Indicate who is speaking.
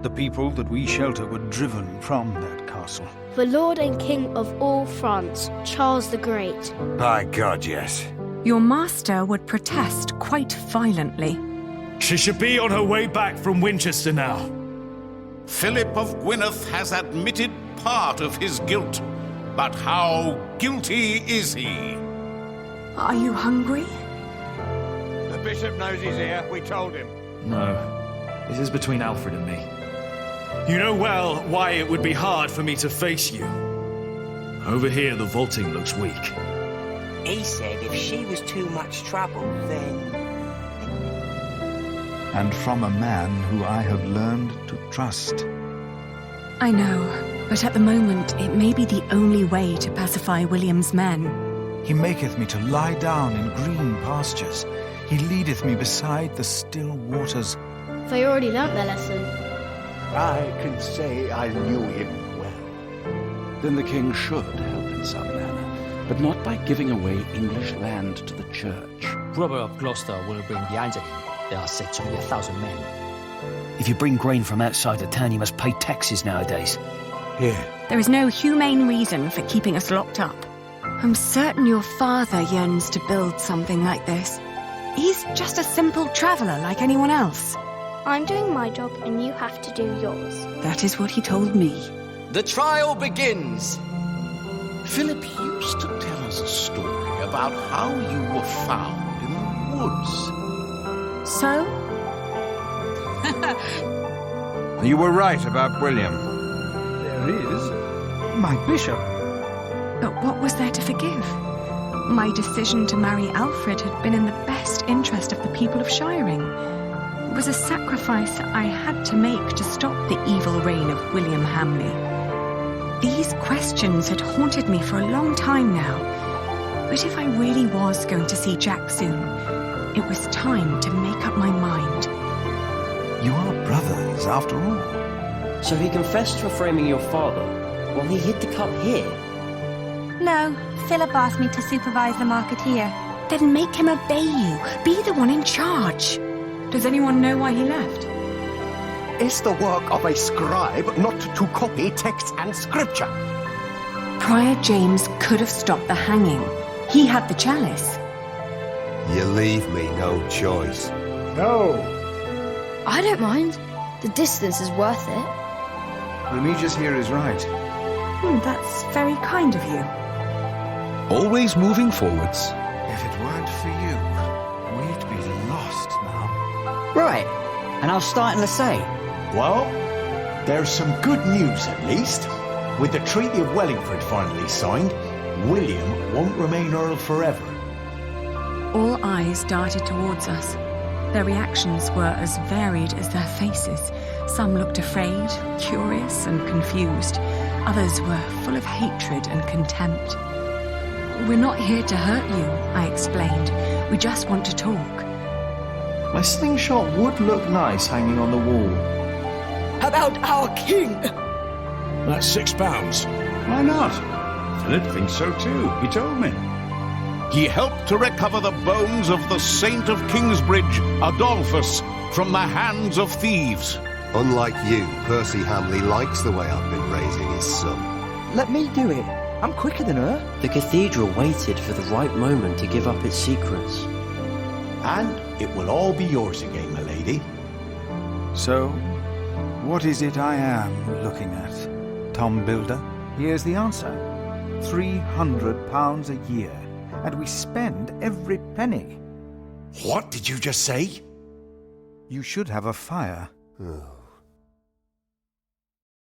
Speaker 1: The people that we shelter were driven from that castle.
Speaker 2: The Lord and King of all France, Charles the Great.
Speaker 3: By God, yes.
Speaker 4: Your master would protest quite violently.
Speaker 5: She should be on her way back from Winchester now.
Speaker 6: Philip of Gwynedd has admitted part of his guilt, but how guilty is he?
Speaker 4: Are you hungry?
Speaker 3: The bishop knows he's here. We told him.
Speaker 7: No. This is between Alfred and me.
Speaker 5: You know well why it would be hard for me to face you. Over here, the vaulting looks weak.
Speaker 8: He said if she was too much trouble, then...
Speaker 1: And from a man who I have learned to trust.
Speaker 4: I know, but at the moment it may be the only way to pacify William's men.
Speaker 1: He maketh me to lie down in green pastures. He leadeth me beside the still waters.
Speaker 2: They already learnt their lesson.
Speaker 9: I can say I knew him well. Then the king should help in some manner, but not by giving away English land to the church.
Speaker 10: Robert of Gloucester will bring behind him. There are said to be 1,000 men. If you bring grain from outside the town, you must pay taxes nowadays.
Speaker 9: Here.
Speaker 4: There is no humane reason for keeping us locked up. I'm certain your father yearns to build something like this. He's just a simple traveller like anyone else.
Speaker 2: I'm doing my job and you have to do yours.
Speaker 4: That is what he told me.
Speaker 11: The trial begins.
Speaker 6: Philip used to tell us a story about how you were found in the woods.
Speaker 4: So?
Speaker 3: You were right about William.
Speaker 1: There is my bishop.
Speaker 4: But what was there to forgive? My decision to marry Alfred had been in the best interest of the people of Shiring. It was a sacrifice I had to make to stop the evil reign of William Hamley. These questions had haunted me for a long time now. But if I really was going to see Jack soon, it was time to make up my mind.
Speaker 1: You are brothers, after all.
Speaker 11: So he confessed to framing your father while he hid the cup here?
Speaker 12: No, Philip asked me to supervise the market here.
Speaker 4: Then make him obey you. Be the one in charge. Does anyone know why he left?
Speaker 9: It's the work of a scribe not to copy text and scripture.
Speaker 4: Prior James could have stopped the hanging. He had the chalice.
Speaker 3: You leave me no choice.
Speaker 9: No.
Speaker 2: I don't mind. The distance is worth it.
Speaker 1: Remigius here is right.
Speaker 4: That's very kind of you.
Speaker 6: Always moving forwards.
Speaker 1: If it weren't for you, we'd be lost now.
Speaker 11: Right. And I'll start in say.
Speaker 9: Well, there's some good news at least. With the Treaty of Wellingford finally signed, William won't remain Earl forever.
Speaker 4: All eyes darted towards us. Their reactions were as varied as their faces. Some looked afraid, curious, and confused. Others were full of hatred and contempt. We're not here to hurt you, I explained. We just want to talk.
Speaker 7: My slingshot would look nice hanging on the wall.
Speaker 8: About our king?
Speaker 5: That's £6.
Speaker 9: Why not? Philip thinks so too. He told me.
Speaker 6: He helped to recover the bones of the Saint of Kingsbridge, Adolphus, from the hands of thieves.
Speaker 3: Unlike you, Percy Hamley likes the way I've been raising his son.
Speaker 8: Let me do it. I'm quicker than her.
Speaker 11: The cathedral waited for the right moment to give up its secrets.
Speaker 9: And it will all be yours again, my lady.
Speaker 1: So, what is it I am looking at, Tom Builder? Here's the answer. £300 a year. And we spend every penny.
Speaker 9: What did you just say?
Speaker 1: You should have a fire.
Speaker 3: Oh.